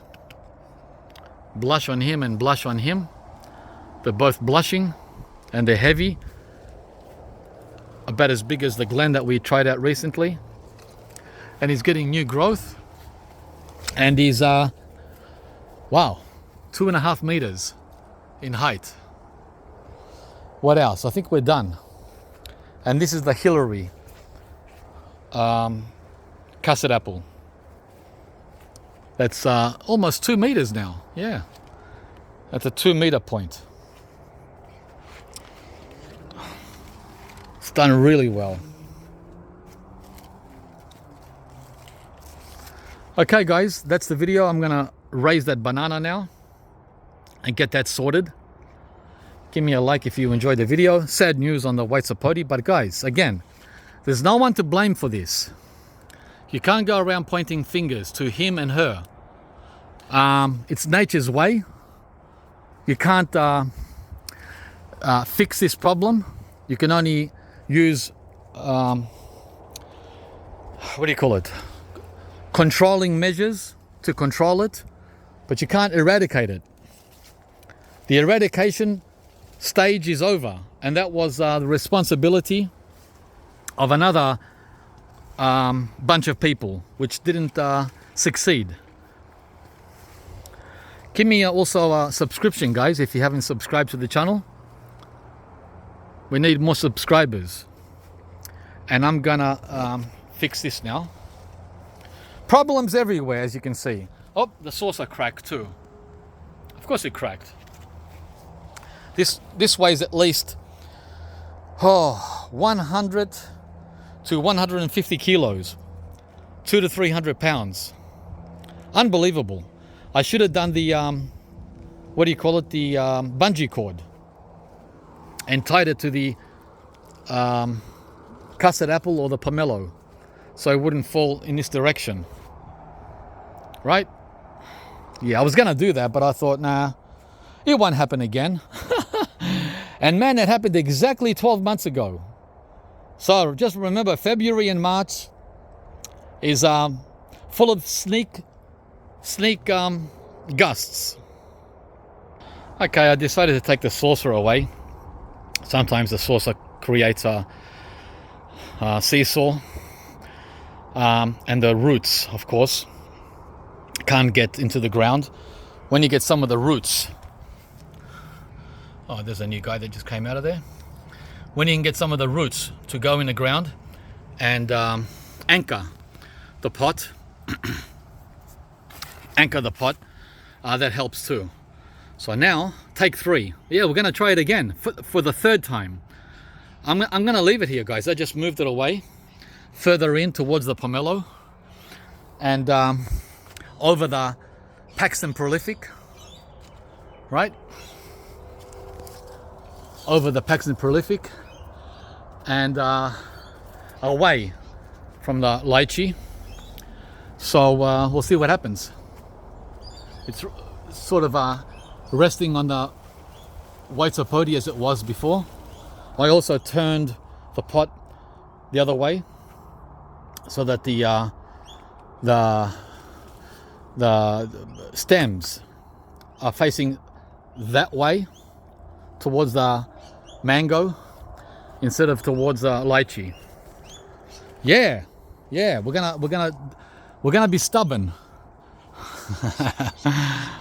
on him and blush on him. They're both blushing and they're heavy, about as big as the Glen that we tried out recently. And he's getting new growth, and he's wow, 2.5 meters in height. What else? I think we're done. And this is the Hillary custard apple. That's almost 2 meters now. Yeah, that's a 2 meter point. It's done really well. Okay guys, that's the video. I'm gonna raise that banana now and get that sorted. Give me a like if you enjoyed the video. Sad news on the white sapote, but guys, again, there's no one to blame for this. You can't go around pointing fingers to him and her. It's nature's way. You can't fix this problem. You can only use what do you call it? Controlling measures to control it, but you can't eradicate it. The eradication stage is over, and that was the responsibility of another bunch of people which didn't succeed. Give me also a subscription, guys, if you haven't subscribed to the channel. We need more subscribers, and I'm gonna fix this now. Problems everywhere, as you can see. Oh, the saucer cracked too. Of course it cracked. This weighs at least 100 to 150 kilos, 200 to 300 pounds. Unbelievable. I should have done the what do you call it, the bungee cord, and tied it to the custard apple or the pomelo, so it wouldn't fall in this direction. Right? Yeah, I was gonna do that, but I thought, nah, it won't happen again. And man, that happened exactly 12 months ago. So just remember, February and March is full of sneak gusts. Okay, I decided to take the saucer away. Sometimes the saucer creates a seesaw, and the roots, of course, can't get into the ground. When you get some of the roots, oh, there's a new guy that just came out of there. When you can get some of the roots to go in the ground and anchor the pot, that helps too. So now, take 3. Yeah, we're gonna try it again for the 3rd time. I'm gonna leave it here, guys. I just moved it away further in towards the pomelo and over the Paxton prolific, right? Over the Paxton prolific and away from the lychee. So we'll see what happens. It's sort of resting on the white sapote as it was before. I also turned the pot the other way so that the stems are facing that way towards the mango instead of towards the lychee. Yeah, we're gonna be stubborn.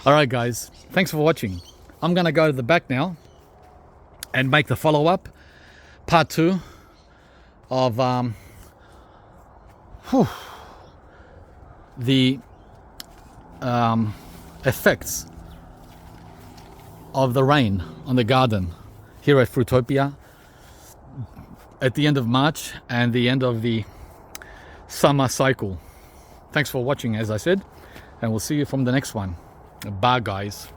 All right, guys, thanks for watching. I'm gonna go to the back now and make the follow-up part 2 of the effects of the rain on the garden here at Fruitopia at the end of March and the end of the summer cycle. Thanks for watching, as I said, and we'll see you from the next one. Bye, guys.